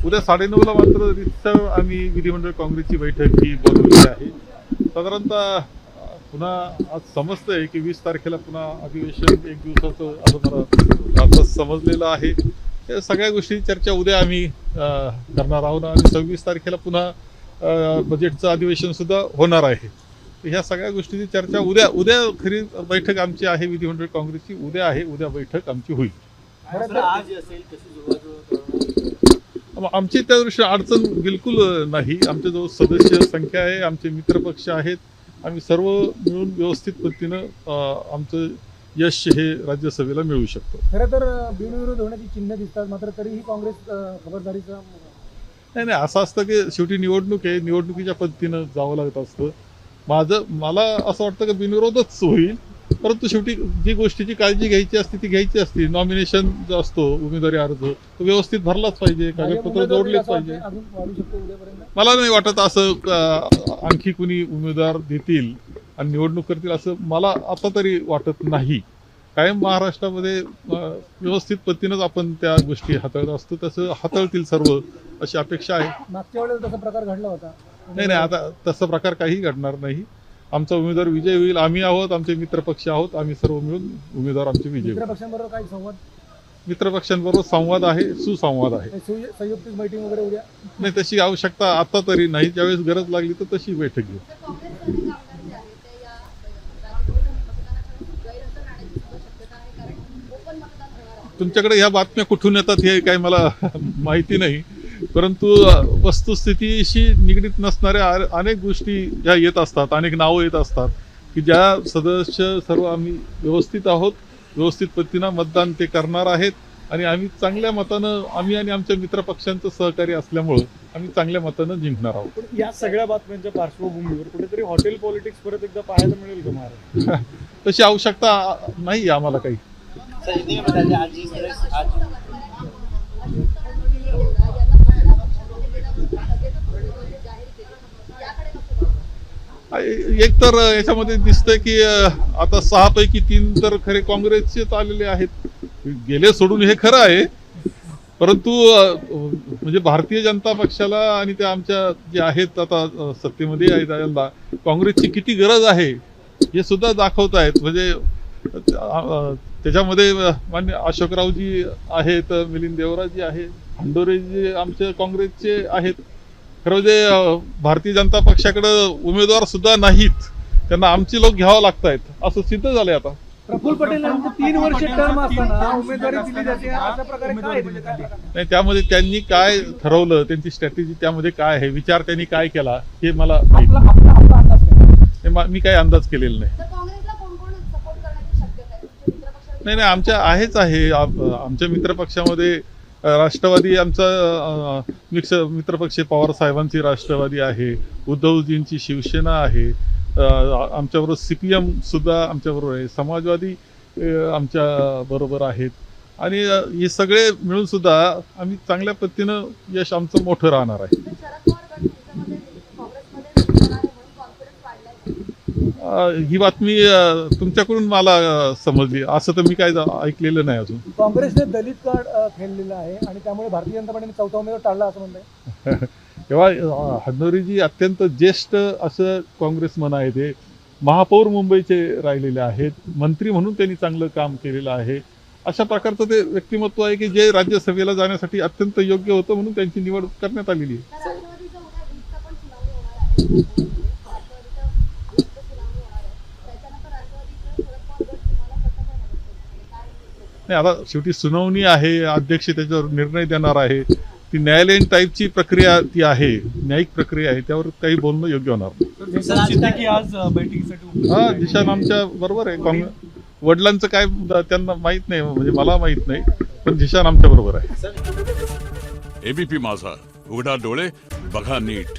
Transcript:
उद्या 9:30ला मात्र रितसर आम्ही विधिमंडळ काँग्रेसची बैठक ही बोलवली आहे. साधारणतः पुन्हा आज समजतंय की 20 तारखेला पुन्हा अधिवेशन 1 दिवसाचं असं समजलेलं आहे. या सगळ्या गोष्टी चर्चा उद्या आम्ही करणार आहोत आणि 26 तारखेला पुन्हा बजेटचं अधिवेशन सुद्धा होणार आहे. ह्या सगळ्या गोष्टीची चर्चा उद्या खरी बैठक आमची आहे विधिमंडळ काँग्रेसची उद्या आहे. उद्या बैठक आमची होईल. आमची त्या दृष्टीने अडचण बिलकुल नाही. आमच्याजवळ सदस्य संख्या आहे, आमचे मित्रपक्ष आहेत. आम्ही सर्व मिळून व्यवस्थित पद्धतीनं आमचं यश हे राज्यसभेला मिळवू शकतो. खरं तर बिनविरोध होण्याची चिन्ह दिसतात, मात्र तरीही काँग्रेस खबरदारीचा नाही असं असतं की शेवटी निवडणूक आहे, निवडणुकीच्या पद्धतीनं जावं लागत असतं. मला असं वाटतं की बिनविरोधच होईल, परंतु शेवटी जी गोष्टीची काळजी घ्यायची असते ती घ्यायची असते. नॉमिनेशन जो असतो उमेदवारी अर्ज तो व्यवस्थित भरलाच पाहिजे, कागदपत्र जोडलेच पाहिजे. मला नाही वाटत असं आणखी कुणी उमेदवार देतील आणि निवडणूक करतील असं मला आता तरी वाटत नाही. कायम महाराष्ट्रामध्ये व्यवस्थित पद्धतीनंच आपण त्या गोष्टी हाताळत असतो, तसं हाताळतील सर्व अशी अपेक्षा आहे. मागच्या वेळेला तसा प्रकार घडला होता. नाही आता तसा प्रकार काही घडणार नाही. आमचा उमेदवार विजय होईल. आम्ही आहोत, आमचे मित्रपक्ष आहोत, आम्ही सर्व मिळून उमेदवार आमचे विजय होईल. मित्रपक्षांबरोबर काय संवाद? मित्रपक्षांबरोबर संवाद आहे, सुसंवाद आहे. संयुक्त मीटिंग वगैरे उद्या नाही तशी आवश्यकता आता तरी नाही. ज्यावेळेस गरज लागली तर तशी बैठक घेऊ. तुमच्याकडे ह्या बातम्या कुठून येतात हे काही मला माहिती नाही, परंतु वस्तुस्थितीशी निगडीत नसणाऱ्या अनेक गोष्टी ज्या येत असतात, अनेक नावं येत असतात की ज्या सदस्य सर्व आम्ही व्यवस्थित आहोत, व्यवस्थित पद्धतीनं मतदान ते करणार आहेत आणि आम्ही चांगल्या मतानं आम्ही आणि आमच्या मित्रपक्षांचं सहकार्य असल्यामुळं आम्ही चांगल्या मतानं जिंकणार आहोत. या सगळ्या बातम्यांच्या पार्श्वभूमीवर कुठेतरी हॉटेल पॉलिटिक्स परत एकदा पाहायला मिळेल का महाराष्ट्र? तशी आवश्यकता नाही आम्हाला काही. एक तर याच्यामध्ये दिसतंय की आता 6 पैकी 3 तर खरे काँग्रेसचेच आलेले आहेत. गेले सोडून हे खरं आहे, परंतु म्हणजे भारतीय जनता पक्षाला आणि त्या आमच्या जे आहेत आता सत्तेमध्ये आहेत त्यांना काँग्रेसची किती गरज आहे हे सुद्धा दाखवत आहेत. म्हणजे त्याच्यामध्ये मान्य अशोकरावजी आहेत, मिलिंद देवराजी आहे, हंडोरेजी आमच्या काँग्रेसचे आहेत. खरं म्हणजे भारतीय जनता पक्षाकडे उमेदवार सुद्धा नाहीत, त्यांना आमचे लोक घ्यावं लागतायत असं सिद्ध झालंय आता. प्रफुल्ल पटेल यांचं 3 वर्ष टर्म असताना उमेदवारी दिली जाते, अशा प्रकारे काय? नाही त्यामध्ये त्यांनी काय ठरवलं, त्यांची स्ट्रॅटेजी त्यामध्ये काय आहे, विचार त्यांनी काय केला हे मला मी काही अंदाज केलेला नाही. नाही आमच्या आहे आमच्या मित्रपक्षामध्ये राष्ट्रवादी आमचा मित्रपक्ष पवार साहेबांची राष्ट्रवादी आहे, उद्धवजींची शिवसेना आहे, आमच्याबरोबर CPM सुद्धा आमच्याबरोबर आहे, समाजवादी आमच्या बरोबर आहेत आणि हे सगळे मिळून सुद्धा आम्ही चांगल्या पद्धतीनं यश आमचं मोठं राहणार आहे. ही बातमी तुमच्याकडून मला समजली, असं तर मी काय ऐकलेलं नाही अजून. काँग्रेसने दलित कार्ड खेळलेलं आहे आणि त्यामुळे भारतीय जनता पार्टीने 4था उमेदवार टाळला असं म्हणताय. तेव्हा हंडोरेजी अत्यंत ज्येष्ठ असं काँग्रेसमन आहे. ते महापौर मुंबईचे राहिलेले आहेत, मंत्री म्हणून त्यांनी चांगलं काम केलेलं आहे. अशा प्रकारचं ते व्यक्तिमत्व आहे की जे राज्यसभेला जाण्यासाठी अत्यंत योग्य होतं, म्हणून त्यांची निवड करण्यात आलेली आहे. नाही आता शेवटी सुनावणी आहे, अध्यक्ष त्याच्यावर निर्णय देणार आहे. ती न्यायालयीन टाईपची प्रक्रिया ती आहे, न्यायिक प्रक्रिया आहे, त्यावर काही बोलणं योग्य होणार नाही. आज बैठकीसाठी हा दिशान आमच्या बरोबर आहे. वडिलांचं काय त्यांना माहित नाही, म्हणजे मला माहित नाही, पण दिशान आमच्या बरोबर आहे. ABP माझा, उघडा डोळे बघा नीट.